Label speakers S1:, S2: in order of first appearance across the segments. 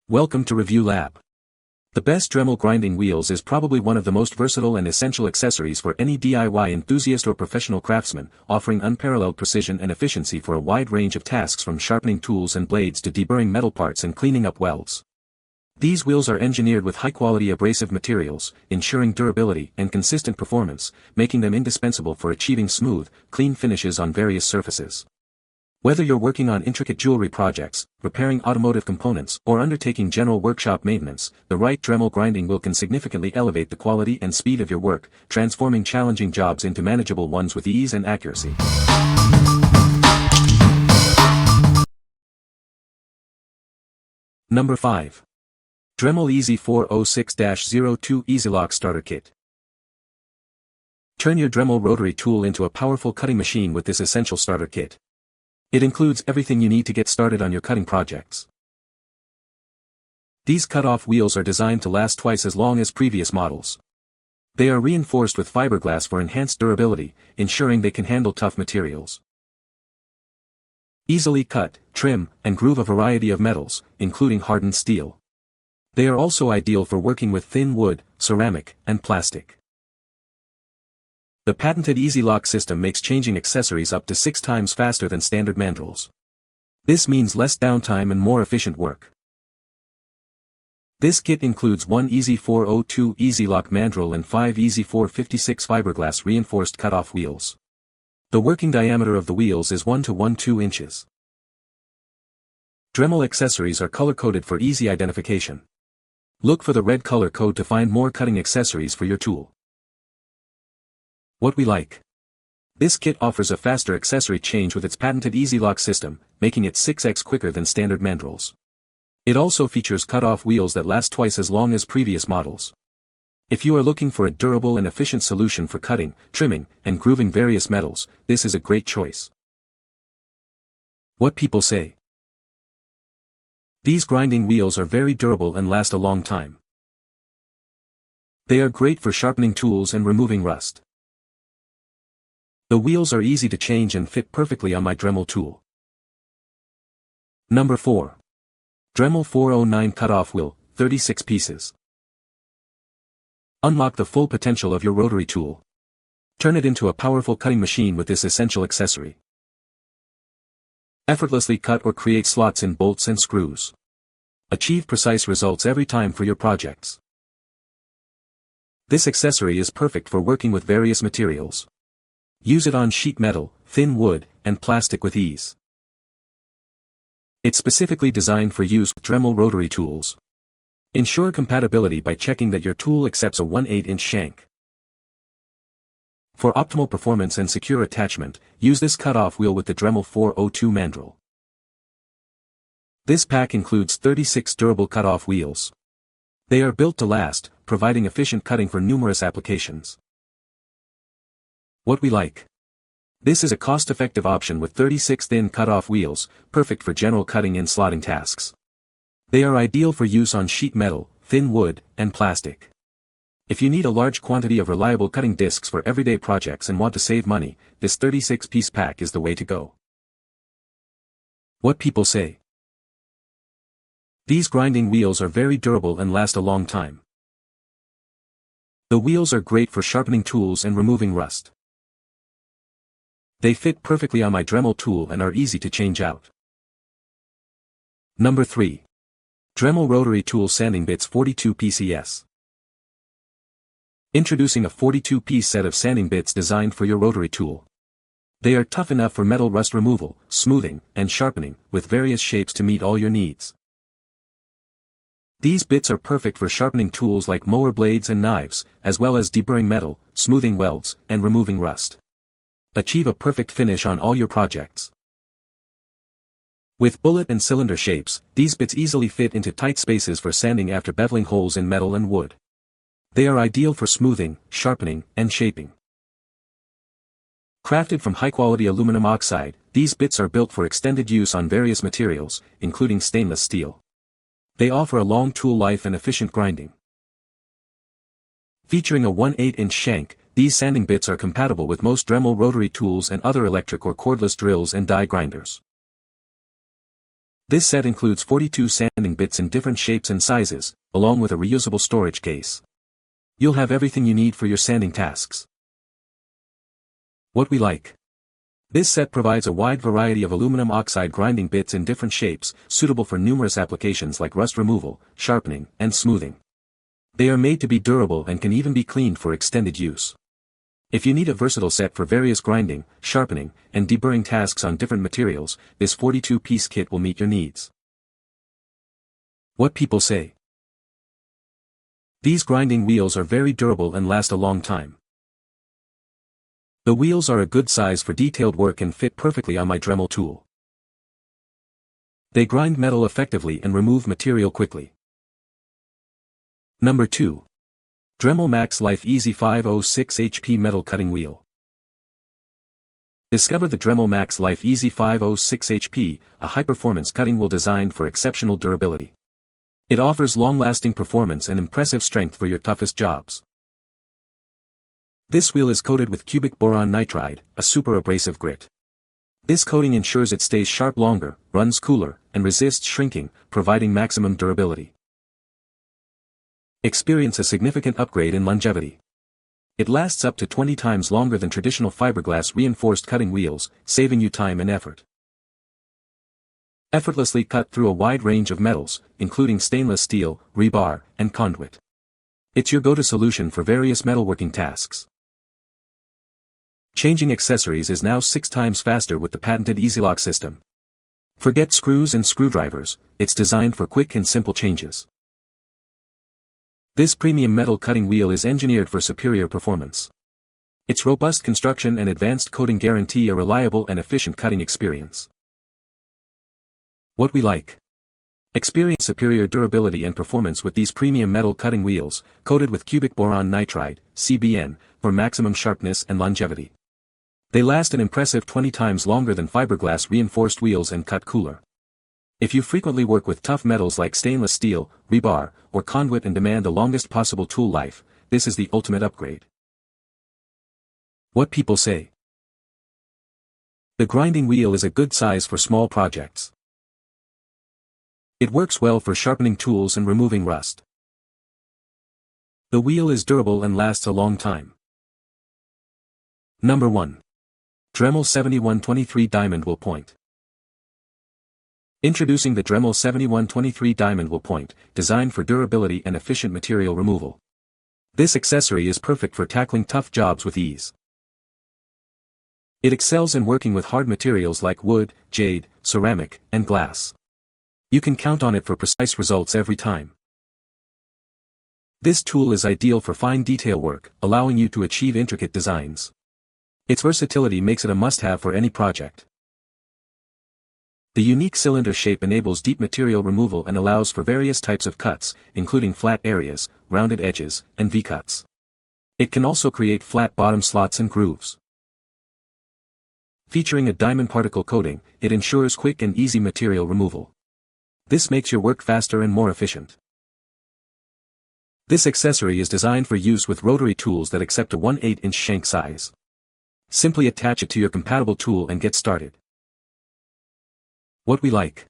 S1: Welcome to Review Lab. The best Dremel grinding wheels is probably one of the most versatile and essential accessories for any DIY enthusiast or professional craftsman, offering unparalleled precision and efficiency for a wide range of tasks from sharpening tools and blades to deburring metal parts and cleaning up welds. These wheels are engineered with high-quality abrasive materials, ensuring durability and consistent performance, making them indispensable for achieving smooth, clean finishes on various surfaces. Whether you're working on intricate jewelry projects, repairing automotive components, or undertaking general workshop maintenance, the right Dremel grinding wheel can significantly elevate the quality and speed of your work, transforming challenging jobs into manageable ones with ease and accuracy. Number 5. Dremel Easy 406-02 EasyLock Starter Kit. Turn your Dremel rotary tool into a powerful cutting machine with this essential starter kit. It includes everything you need to get started on your cutting projects. These cut-off wheels are designed to last twice as long as previous models. They are reinforced with fiberglass for enhanced durability, ensuring they can handle tough materials. Easily cut, trim, and groove a variety of metals, including hardened steel. They are also ideal for working with thin wood, ceramic, and plastic. The patented EasyLock system makes changing accessories up to 6 times faster than standard mandrels. This means less downtime and more efficient work. This kit includes 1 Easy 402 EasyLock mandrel and 5 Easy 456 fiberglass reinforced cut-off wheels. The working diameter of the wheels is 1 to 1/2 inches. Dremel accessories are color-coded for easy identification. Look for the red color code to find more cutting accessories for your tool. What we like. This kit offers a faster accessory change with its patented EasyLock system, making it 6x quicker than standard mandrels. It also features cut-off wheels that last twice as long as previous models. If you are looking for a durable and efficient solution for cutting, trimming, and grooving various metals, this is a great choice. What people say. These grinding wheels are very durable and last a long time. They are great for sharpening tools and removing rust. The wheels are easy to change and fit perfectly on my Dremel tool. Number 4. Dremel 409 Cut-Off Wheel, 36 pieces. Unlock the full potential of your rotary tool. Turn it into a powerful cutting machine with this essential accessory. Effortlessly cut or create slots in bolts and screws. Achieve precise results every time for your projects. This accessory is perfect for working with various materials. Use it on sheet metal, thin wood, and plastic with ease. It's specifically designed for use with Dremel rotary tools. Ensure compatibility by checking that your tool accepts a 1/8-inch shank. For optimal performance and secure attachment, use this cut-off wheel with the Dremel 402 mandrel. This pack includes 36 durable cut-off wheels. They are built to last, providing efficient cutting for numerous applications. What we like. This is a cost-effective option with 36 thin cut-off wheels, perfect for general cutting and slotting tasks. They are ideal for use on sheet metal, thin wood, and plastic. If you need a large quantity of reliable cutting discs for everyday projects and want to save money, this 36-piece pack is the way to go. What people say. These grinding wheels are very durable and last a long time. The wheels are great for sharpening tools and removing rust. They fit perfectly on my Dremel tool and are easy to change out. Number 3. Dremel Rotary Tool Sanding Bits 42 PCS. Introducing a 42-piece set of sanding bits designed for your rotary tool. They are tough enough for metal rust removal, smoothing, and sharpening, with various shapes to meet all your needs. These bits are perfect for sharpening tools like mower blades and knives, as well as deburring metal, smoothing welds, and removing rust. Achieve a perfect finish on all your projects. With bullet and cylinder shapes, these bits easily fit into tight spaces for sanding after beveling holes in metal and wood. They are ideal for smoothing, sharpening, and shaping. Crafted from high-quality aluminum oxide, these bits are built for extended use on various materials, including stainless steel. They offer a long tool life and efficient grinding. Featuring a 1/8-inch shank, these sanding bits are compatible with most Dremel rotary tools and other electric or cordless drills and die grinders. This set includes 42 sanding bits in different shapes and sizes, along with a reusable storage case. You'll have everything you need for your sanding tasks. What we like. This set provides a wide variety of aluminum oxide grinding bits in different shapes, suitable for numerous applications like rust removal, sharpening, and smoothing. They are made to be durable and can even be cleaned for extended use. If you need a versatile set for various grinding, sharpening, and deburring tasks on different materials, this 42-piece kit will meet your needs. What people say. These grinding wheels are very durable and last a long time. The wheels are a good size for detailed work and fit perfectly on my Dremel tool. They grind metal effectively and remove material quickly. Number 2. Dremel Max Life Easy 506 HP Metal Cutting Wheel. Discover the Dremel Max Life Easy 506 HP, a high-performance cutting wheel designed for exceptional durability. It offers long-lasting performance and impressive strength for your toughest jobs. This wheel is coated with cubic boron nitride, a super abrasive grit. This coating ensures it stays sharp longer, runs cooler, and resists shrinking, providing maximum durability. Experience a significant upgrade in longevity. It lasts up to 20 times longer than traditional fiberglass reinforced cutting wheels, saving you time and effort. Effortlessly cut through a wide range of metals, including stainless steel, rebar, and conduit. It's your go-to solution for various metalworking tasks. Changing accessories is now 6 times faster with the patented EasyLock system. Forget screws and screwdrivers, it's designed for quick and simple changes. This premium metal cutting wheel is engineered for superior performance. Its robust construction and advanced coating guarantee a reliable and efficient cutting experience. What we like. Experience superior durability and performance with these premium metal cutting wheels, coated with cubic boron nitride, CBN, for maximum sharpness and longevity. They last an impressive 20 times longer than fiberglass reinforced wheels and cut cooler. If you frequently work with tough metals like stainless steel, rebar, or conduit and demand the longest possible tool life, this is the ultimate upgrade. What people say. The grinding wheel is a good size for small projects. It works well for sharpening tools and removing rust. The wheel is durable and lasts a long time. Number 1. Dremel 7123 Diamond Wheel Point. Introducing the Dremel 7123 Diamond Wheel Point, designed for durability and efficient material removal. This accessory is perfect for tackling tough jobs with ease. It excels in working with hard materials like wood, jade, ceramic, and glass. You can count on it for precise results every time. This tool is ideal for fine detail work, allowing you to achieve intricate designs. Its versatility makes it a must-have for any project. The unique cylinder shape enables deep material removal and allows for various types of cuts, including flat areas, rounded edges, and V-cuts. It can also create flat bottom slots and grooves. Featuring a diamond particle coating, it ensures quick and easy material removal. This makes your work faster and more efficient. This accessory is designed for use with rotary tools that accept a 1/8-inch shank size. Simply attach it to your compatible tool and get started. What we like.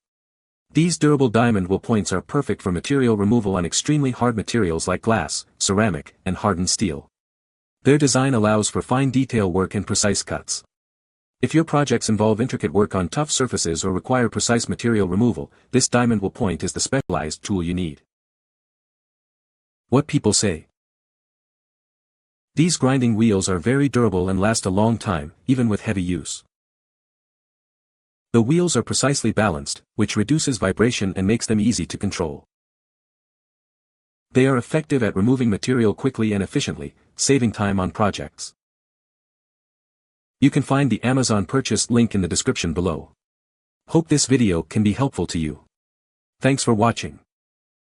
S1: These durable diamond wheel points are perfect for material removal on extremely hard materials like glass, ceramic, and hardened steel. Their design allows for fine detail work and precise cuts. If your projects involve intricate work on tough surfaces or require precise material removal, this diamond wheel point is the specialized tool you need. What people say. These grinding wheels are very durable and last a long time, even with heavy use. The wheels are precisely balanced, which reduces vibration and makes them easy to control. They are effective at removing material quickly and efficiently, saving time on projects. You can find the Amazon purchase link in the description below. Hope this video can be helpful to you. Thanks for watching.